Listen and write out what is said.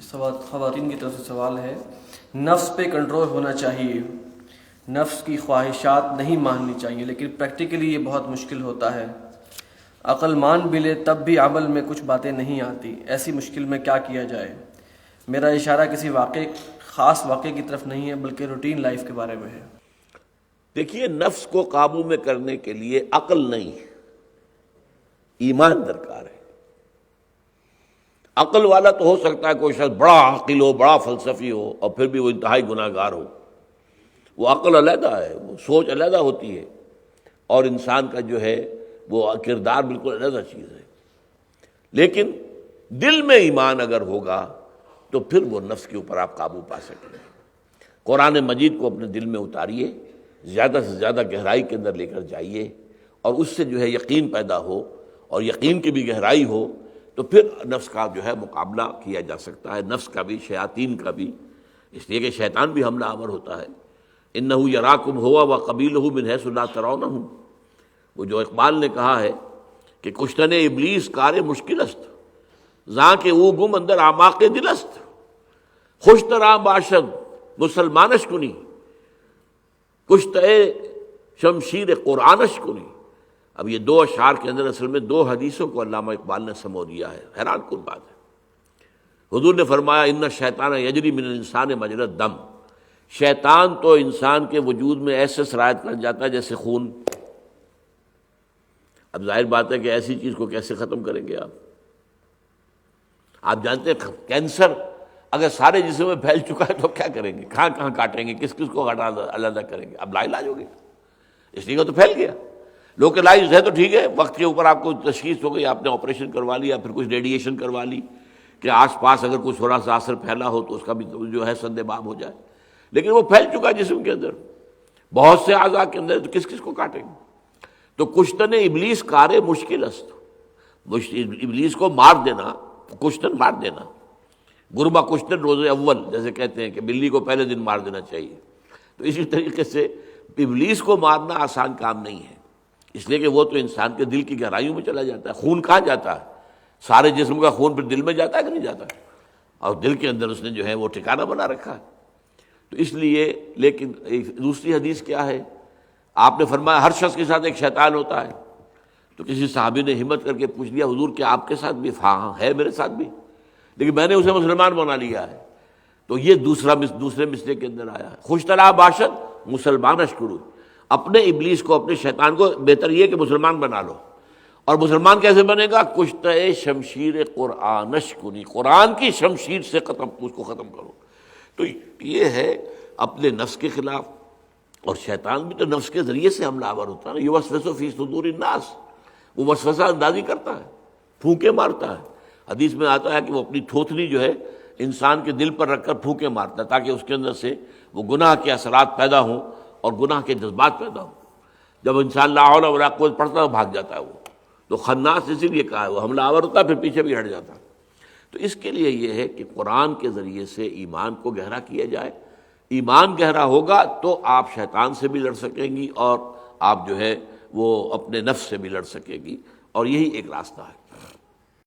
خواتین کی طرف سے سوال ہے، نفس پہ کنٹرول ہونا چاہیے، نفس کی خواہشات نہیں ماننی چاہیے، لیکن پریکٹیکلی یہ بہت مشکل ہوتا ہے، عقل مان بھی لے تب بھی عمل میں کچھ باتیں نہیں آتی، ایسی مشکل میں کیا کیا جائے؟ میرا اشارہ کسی خاص واقعے کی طرف نہیں ہے بلکہ روٹین لائف کے بارے میں ہے۔ دیکھیے، نفس کو قابو میں کرنے کے لیے عقل نہیں، ایمان درکار ہے۔ عقل والا تو ہو سکتا ہے کوئی شخص بڑا عاقل ہو، بڑا فلسفی ہو، اور پھر بھی وہ انتہائی گناہ گار ہو۔ وہ عقل علیحدہ ہے، وہ سوچ علیحدہ ہوتی ہے، اور انسان کا جو ہے وہ کردار بالکل علیحدہ چیز ہے۔ لیکن دل میں ایمان اگر ہوگا تو پھر وہ نفس کے اوپر آپ قابو پا سکیں گے۔ قرآن مجید کو اپنے دل میں اتاریے، زیادہ سے زیادہ گہرائی کے اندر لے کر جائیے، اور اس سے جو ہے یقین پیدا ہو، اور یقین کی بھی گہرائی ہو تو پھر نفس کا جو ہے مقابلہ کیا جا سکتا ہے، نفس کا بھی، شیاطین کا بھی، اس لیے کہ شیطان بھی حملہ آور ہوتا ہے۔ انہ یراکم ہوا وقبیلہ من حیث لا ترونہم، وہ جو اقبال نے کہا ہے کہ کشتن ابلیس کار مشکل است، زاں کے او گم اندر اعماق دل است، خوش ترا باشد مسلمانش کنی، کشتہ شمشیر قرآنش کنی۔ اب یہ دو اشعار کے اندر اصل میں دو حدیثوں کو علامہ اقبال نے سمو دیا ہے، حیران کن بات ہے۔ حضور نے فرمایا ان الشیطان یجری من الانسان مجری الدم، شیطان تو انسان کے وجود میں ایسے سرایت کر جاتا ہے جیسے خون۔ اب ظاہر بات ہے کہ ایسی چیز کو کیسے ختم کریں گے آپ جانتے ہیں کینسر اگر سارے جسم میں پھیل چکا ہے تو کیا کریں گے؟ کہاں کہاں کاٹیں گے؟ کس کس کو علیحدہ کریں گے؟ اب لا علاج ہو گیا، اس لیے کہ تو پھیل گیا۔ لوکلائزڈ ہے تو ٹھیک ہے، وقت کے اوپر آپ کو تشخیص ہو گئی، آپ نے آپریشن کروا لیا، پھر کچھ ریڈیشن کروا لی کہ آس پاس اگر کچھ تھوڑا سا اثر پھیلا ہو تو اس کا بھی جو ہے سد باب ہو جائے، لیکن وہ پھیل چکا جسم کے اندر، بہت سے اعضاء کے اندر، تو کس کس کو کاٹیں گے؟ تو کشتن ابلیس کار مشکل است، ابلیس کو مار دینا، کشتن مار دینا، گربہ کشتن روز اول جیسے کہتے ہیں کہ بلی کو پہلے دن مار دینا چاہیے، تو اسی طریقے سے ابلیس کو مارنا آسان کام نہیں ہے، اس لیے کہ وہ تو انسان کے دل کی گہرائیوں میں چلا جاتا ہے۔ خون کہاں جاتا ہے؟ سارے جسم کا خون پھر دل میں جاتا ہے کہ نہیں جاتا؟ اور دل کے اندر اس نے جو ہے وہ ٹھکانہ بنا رکھا ہے۔ تو اس لیے، لیکن دوسری حدیث کیا ہے؟ آپ نے فرمایا ہر شخص کے ساتھ ایک شیطان ہوتا ہے۔ تو کسی صحابی نے ہمت کر کے پوچھ لیا حضور کیا آپ کے ساتھ بھی؟ ہاں ہے میرے ساتھ بھی، لیکن میں نے اسے مسلمان بنا لیا ہے۔ تو یہ دوسرے مسئلے کے اندر آیا ہے، خوش طرح باشد مسلمان اشکرو، اپنے ابلیس کو، اپنے شیطان کو بہتر یہ کہ مسلمان بنا لو۔ اور مسلمان کیسے بنے گا؟ کشتہ شمشیر قرآنش کنی، قرآن کی شمشیر سے اس کو ختم کرو۔ تو یہ ہے اپنے نفس کے خلاف، اور شیطان بھی تو نفس کے ذریعے سے حملہ آور ہوتا ہے نا، یوسوس فی صدور الناس، وہ وسوسہ اندازی کرتا ہے، پھونکے مارتا ہے۔ حدیث میں آتا ہے کہ وہ اپنی تھوتنی جو ہے انسان کے دل پر رکھ کر پھونکے مارتا ہے تاکہ اس کے اندر سے وہ گناہ کے اثرات پیدا ہوں اور گناہ کے جذبات پیدا ہوں۔ جب انسان لا حول ولا قوت پڑھتا ہے بھاگ جاتا ہے وہ، تو خناس اسی لیے کہا ہے، وہ حملہ آور ہوتا ہے پھر پیچھے بھی ہٹ جاتا ہے۔ تو اس کے لیے یہ ہے کہ قرآن کے ذریعے سے ایمان کو گہرا کیا جائے، ایمان گہرا ہوگا تو آپ شیطان سے بھی لڑ سکیں گی، اور آپ جو ہے وہ اپنے نفس سے بھی لڑ سکیں گی، اور یہی ایک راستہ ہے۔